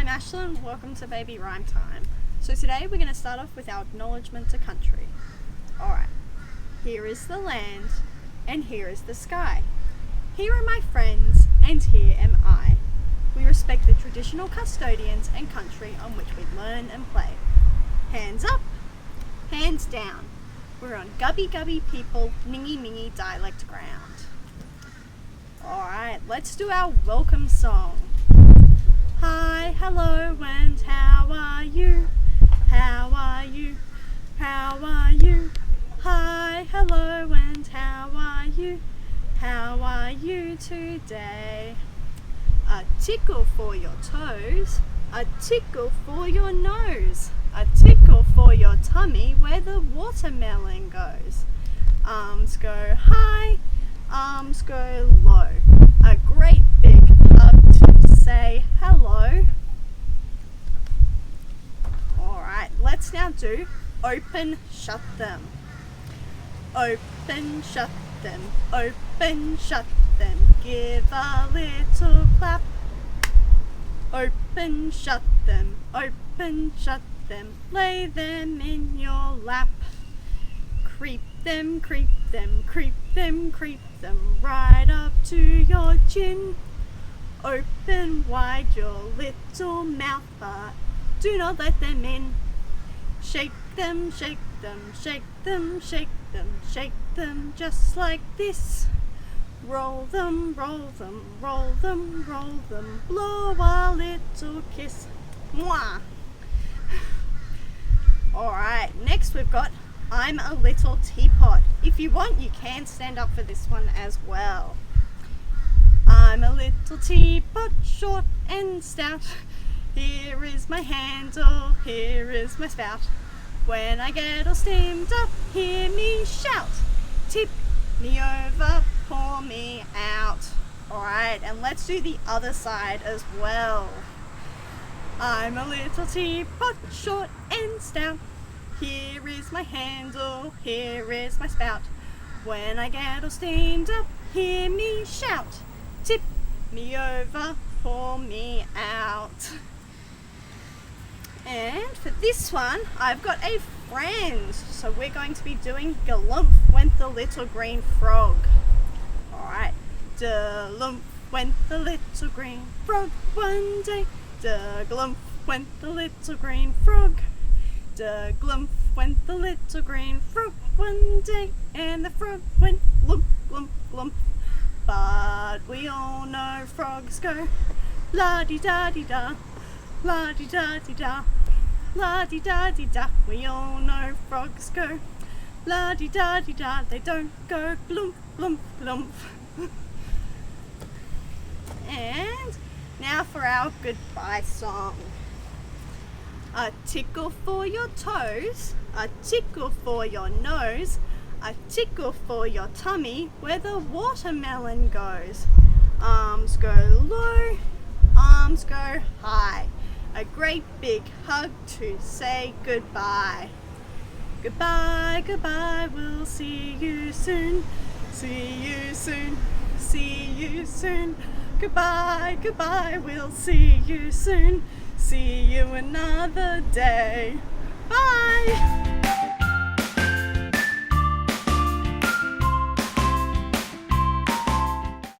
Ashlyn, welcome to Baby Rhyme Time. So today we're going to start off with our acknowledgement to country. Alright, here is the land, and here is the sky. Here are my friends, and here am I. We respect the traditional custodians and country on which we learn and play. Hands up, hands down. We're on gubby gubby people, ningy ningy dialect ground. Alright, let's do our welcome song. Hi, hello, and how are you? How are you? How are you? Hi, hello, and how are you? How are you today? A tickle for your toes, a tickle for your nose, a tickle for your tummy where the watermelon goes. Arms go high, arms go low. A great big hug to say hello. Alright, let's now do open, shut them. Open, shut them, open, shut them. Give a little clap. Open, shut them, open, shut them. Lay them in your lap. Creep them, creep them, creep them, creep them right up to your chin. Open wide your little mouth, but do not let them in. Shake them, shake them, shake them, shake them, shake them just like this. Roll them, roll them, roll them, roll them. Blow a little kiss. Mwah! Alright, next we've got I'm a Little Teapot. If you want, you can stand up for this one as well. I'm a little teapot, short and stout. Here is my handle, here is my spout. When I get all steamed up, hear me shout. Tip me over, pour me out. Alright, and let's do the other side as well. I'm a little teapot, short and stout. Here is my handle, here is my spout. When I get all steamed up, hear me shout. Tip me over, pour me out. And for this one, I've got a friend. So we're going to be doing Galump went the little green frog. Alright. Galump went the little green frog one day. Galump went the little green frog. Glump went the little green frog one day, and the frog went glump, glump, glump. But we all know frogs go la-di-da-di-da, la-di-da-di-da, la-di-da-di-da. We all know frogs go la-di-da-di-da. They don't go glump, glump, glump. And now for our goodbye song. A tickle for your toes, a tickle for your nose, a tickle for your tummy where the watermelon goes. Arms go low, arms go high. A great big hug to say goodbye. Goodbye, goodbye, we'll see you soon. See you soon, see you soon. Goodbye, goodbye, we'll see you soon. See you another day. Bye!